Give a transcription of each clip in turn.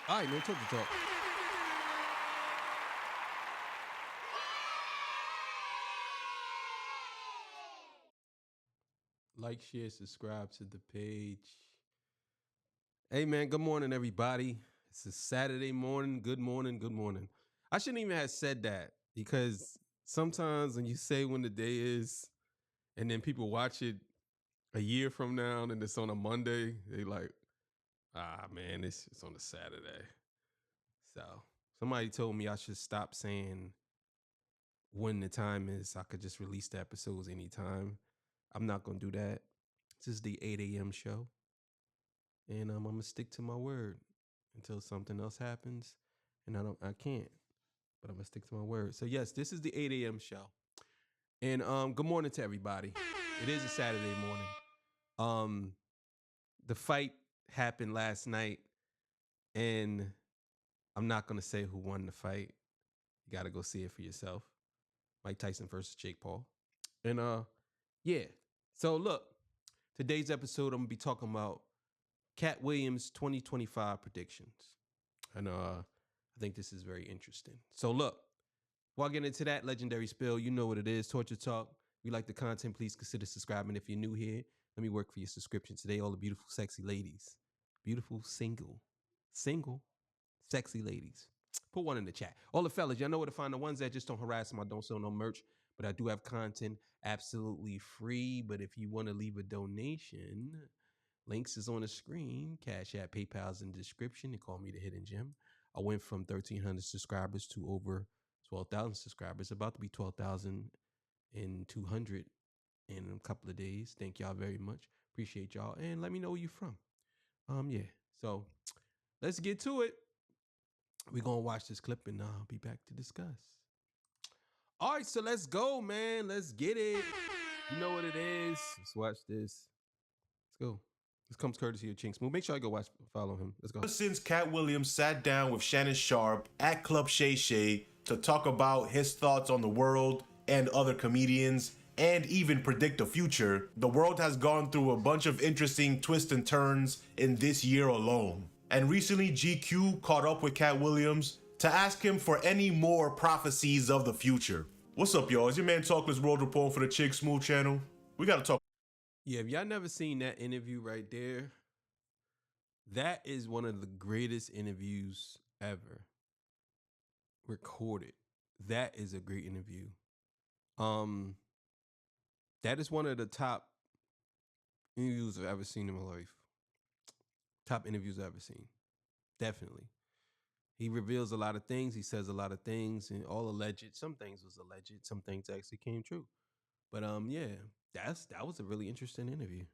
All right, man, talk to talk. Like, share, subscribe to the page. Hey, man, good morning, everybody. It's a Saturday morning. Good morning, good morning. I shouldn't even have said that because sometimes when you say when the day is and then people watch it a year from now and it's on a Monday, they like, man, it's on a Saturday. So somebody told me I should stop saying when the time is. I could just release the episodes anytime. I'm not going to do that. This is the 8 a.m. show. And I'm going to stick to my word until something else happens. And I can't, but I'm going to stick to my word. So yes, this is the 8 a.m. show. And good morning to everybody. It is a Saturday morning. The fight happened last night, and I'm not going to say who won the fight. You got to go see it for yourself. Mike Tyson versus Jake Paul. And yeah. So look, today's episode, I'm going to be talking about Katt Williams 2025 predictions. And I think this is very interesting. So look, while getting into that legendary spill, you know what it is, Torture Talk. If you like the content, please consider subscribing. If you're new here, let me work for your subscription today. All the beautiful, sexy ladies. Beautiful, single, sexy ladies. Put one in the chat. All the fellas, y'all know where to find the ones that just don't harass them. I don't sell no merch, but I do have content absolutely free. But if you want to leave a donation, links is on the screen. Cash App, PayPal's in the description. They call me the Hidden Gem. I went from 1,300 subscribers to over 12,000 subscribers. About to be 12,200 in a couple of days. Thank y'all very much. Appreciate y'all. And let me know where you're from. Yeah. So let's get to it. We're going to watch this clip and I'll be back to discuss. All right, so let's go, man. Let's get it. You know what it is. Let's watch this. Let's go. This comes courtesy of Chinks Move. Make sure I go follow him. Let's go. Ever since Katt Williams sat down with Shannon Sharpe at Club Shay Shay to talk about his thoughts on the world and other comedians and even predict the future, the world has gone through a bunch of interesting twists and turns in this year alone. And recently, GQ caught up with Katt Williams to ask him for any more prophecies of the future. What's up, y'all? It's your man Talkless World Report for the Chick Smooth channel. We gotta talk. Yeah, if y'all never seen that interview right there, that is one of the greatest interviews ever recorded. That is a great interview. That is one of the top interviews I've ever seen in my life. Top interviews I've ever seen. Definitely. He reveals a lot of things. He says a lot of things, and all alleged. Some things was alleged. Some things actually came true. But yeah, that was a really interesting interview.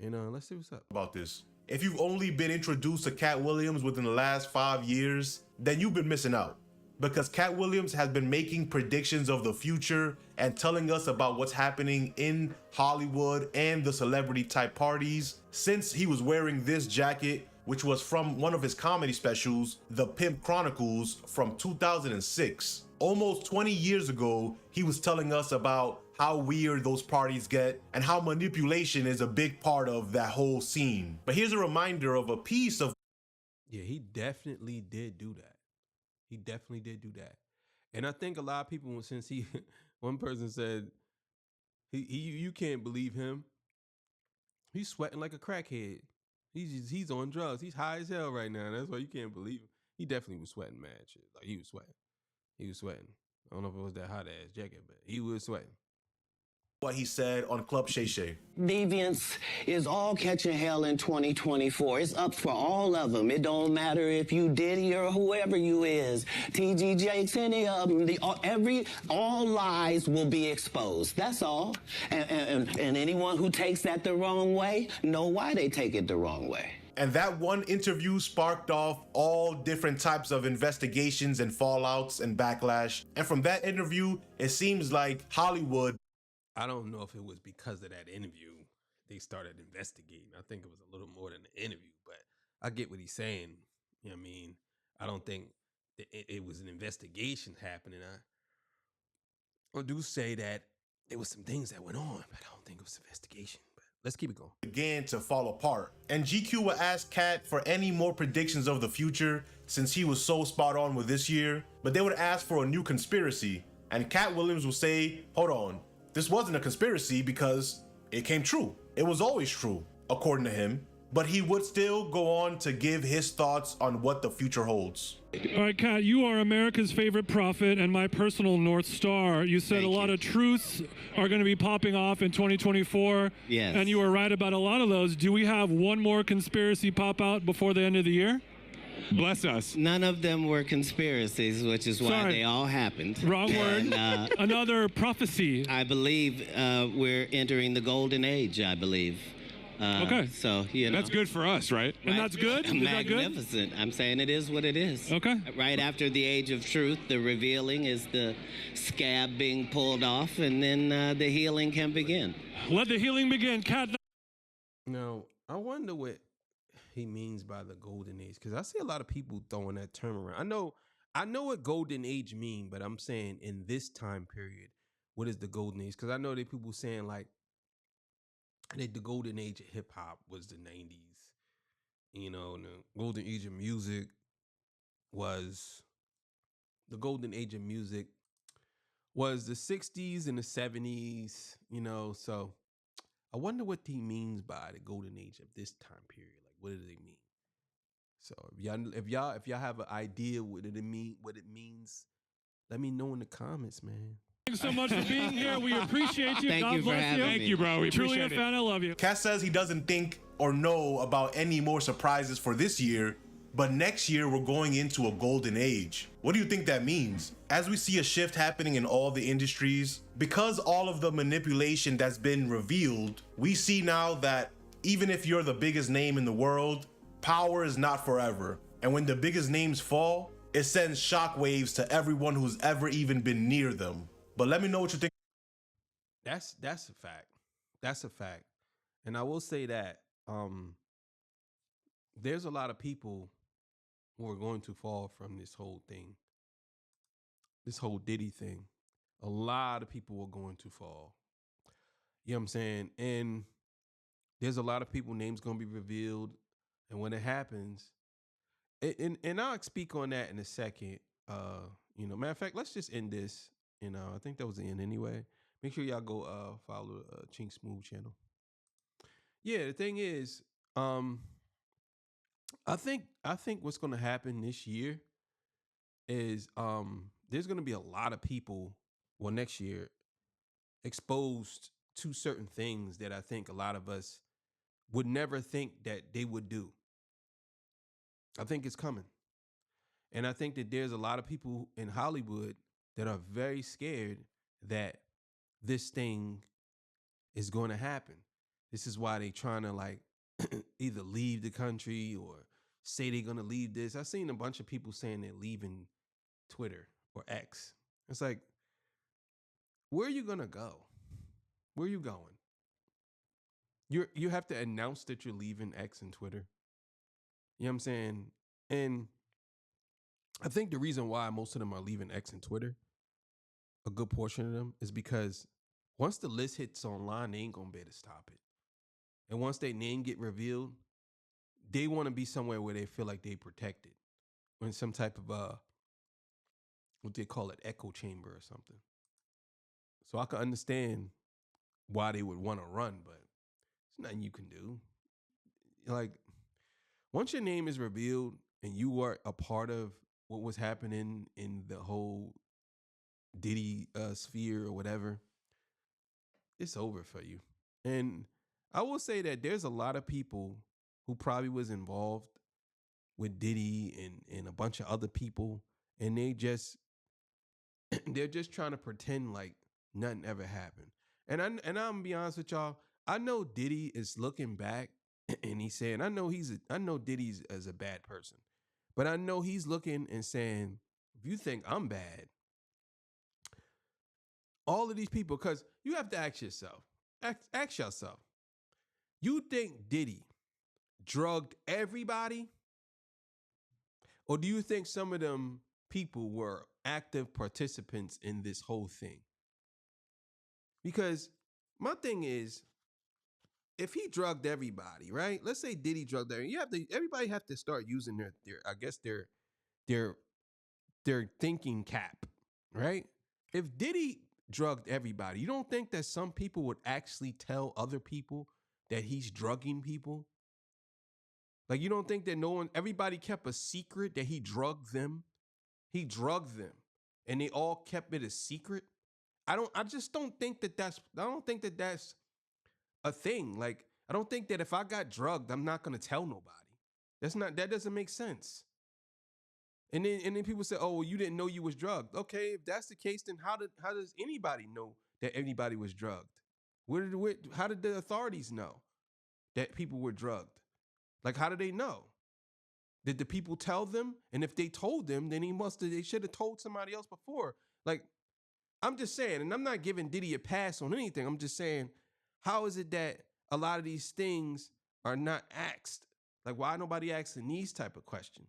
And let's see what's up about this. If you've only been introduced to Katt Williams within the last 5 years, then you've been missing out. Because Katt Williams has been making predictions of the future and telling us about what's happening in Hollywood and the celebrity type parties since he was wearing this jacket, which was from one of his comedy specials, The Pimp Chronicles from 2006. Almost 20 years ago, he was telling us about how weird those parties get and how manipulation is a big part of that whole scene. But here's a reminder of a piece of... Yeah, he definitely did do that. He definitely did do that. And I think a lot of people, since one person said, you can't believe him. He's sweating like a crackhead. He's on drugs. He's high as hell right now. That's why you can't believe him. He definitely was sweating mad shit. Like he was sweating. He was sweating. I don't know if it was that hot ass jacket, but he was sweating. What he said on Club Shay Shay. Deviance is all catching hell in 2024. It's up for all of them. It don't matter if you Diddy or whoever you is. TG Jakes, any of them. All lies will be exposed. That's all. And anyone who takes that the wrong way, know why they take it the wrong way. And that one interview sparked off all different types of investigations and fallouts and backlash. And from that interview, it seems like Hollywood... I don't know if it was because of that interview they started investigating. I think it was a little more than the interview, but I get what he's saying. You know what I mean? I don't think it was an investigation happening. I do say that there was some things that went on, but I don't think it was investigation. But Let's keep it going. Began to fall apart. And GQ would ask Katt for any more predictions of the future since he was so spot on with this year, but they would ask for a new conspiracy. And Katt Williams would say, hold on, this wasn't a conspiracy because it came true. It was always true, according to him. But he would still go on to give his thoughts on what the future holds. All right, Katt, you are America's favorite prophet and my personal North Star. You said a lot of truths are going to be popping off in 2024. Yes. And you were right about a lot of those. Do we have one more conspiracy pop out before the end of the year? Bless us. None of them were conspiracies, which is why Sorry. they all happened. Wrong word. And, Another prophecy. I believe we're entering the golden age, I believe. Okay. So, you know. That's good for us, right? And that's good? Is that good? Magnificent. I'm saying it is what it is. Okay. Right after the age of truth, the revealing is the scab being pulled off, and then the healing can begin. Let the healing begin. Katt. Now, I wonder what he means by the golden age, because I see a lot of people throwing that term around. I know what golden age mean, but I'm saying in this time period, what is the golden age? Because I know that people saying like that the golden age of hip hop was the 90s, you know, and the golden age of music was the 60s and the 70s, you know. So I wonder what he means by the golden age of this time period. Like, what does it mean? So if y'all have an idea what it means, let me know in the comments, man. Thanks so much for being here. We appreciate you. Thank God you for bless having you. me. Thank you, bro. We Truly a appreciate it. fan. I love you. Katt says he doesn't think or know about any more surprises for this year, but next year we're going into a golden age. What do you think that means? As we see a shift happening in all the industries, because all of the manipulation that's been revealed, we see now that even if you're the biggest name in the world, power is not forever. And when the biggest names fall, it sends shockwaves to everyone who's ever even been near them. But let me know what you think. That's a fact. That's a fact. And I will say that there's a lot of people who are going to fall from this whole thing. This whole Diddy thing. A lot of people are going to fall. You know what I'm saying? And there's a lot of people names going to be revealed. And when it happens, and I'll speak on that in a second. You know, matter of fact, let's just end this. You know, I think that was the end anyway. Make sure y'all go follow Chink Smooth channel. Yeah, the thing is, I think what's gonna happen this year is there's gonna be a lot of people, well, next year, exposed to certain things that I think a lot of us would never think that they would do. I think it's coming. And I think that there's a lot of people in Hollywood that are very scared that this thing is going to happen. This is why they trying to like either leave the country or say they're going to leave this. I've seen a bunch of people saying they're leaving Twitter or X. It's like, where are you going to go? Where are you going? You have to announce that you're leaving X and Twitter. You know what I'm saying? And I think the reason why most of them are leaving X and Twitter, a good portion of them, is because once the list hits online, they ain't gonna be able to stop it. And once their name get revealed, they want to be somewhere where they feel like they protected, or in some type of what they call it, echo chamber or something. So I can understand why they would want to run, but there's nothing you can do. Like, once your name is revealed and you were a part of what was happening in the whole Diddy sphere or whatever, it's over for you. And I will say that there's a lot of people who probably was involved with Diddy and a bunch of other people, and they're just trying to pretend like nothing ever happened. And I'm gonna be honest with y'all, I know Diddy is looking back and he's saying, I know Diddy's as a bad person, but I know he's looking and saying, if you think I'm bad, all of these people, because you have to ask yourself, you think Diddy drugged everybody? Or do you think some of them people were active participants in this whole thing? Because my thing is, if he drugged everybody, right? Let's say Diddy drugged everybody. Everybody have to start using their I guess their thinking cap, right? If Diddy drugged everybody, you don't think that some people would actually tell other people that he's drugging people? Like, you don't think that everybody kept a secret that he drugged them? He drugged them and they all kept it a secret? I just don't think that that's a thing. Like, I don't think that if I got drugged, I'm not going to tell nobody. That doesn't make sense. And then people say, "Oh, well, you didn't know you was drugged." Okay, if that's the case, then how does anybody know that anybody was drugged? How did the authorities know that people were drugged? Like, how did they know? Did the people tell them? And if they told them, then they should have told somebody else before. Like, I'm just saying, and I'm not giving Diddy a pass on anything. I'm just saying, how is it that a lot of these things are not asked? Like, why nobody asking these type of questions?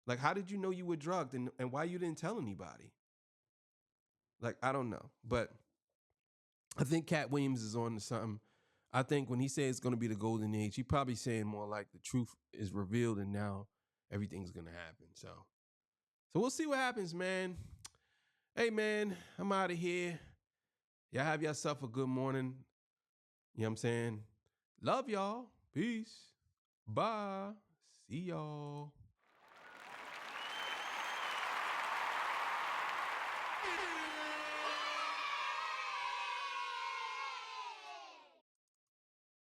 Like, how did you know you were drugged and why you didn't tell anybody? Like, I don't know. But I think Katt Williams is on to something. I think when he says it's going to be the golden age, he probably saying more like the truth is revealed and now everything's going to happen. So we'll see what happens, man. Hey, man, I'm out of here. Y'all have yourself a good morning. You know what I'm saying? Love y'all. Peace. Bye. See y'all.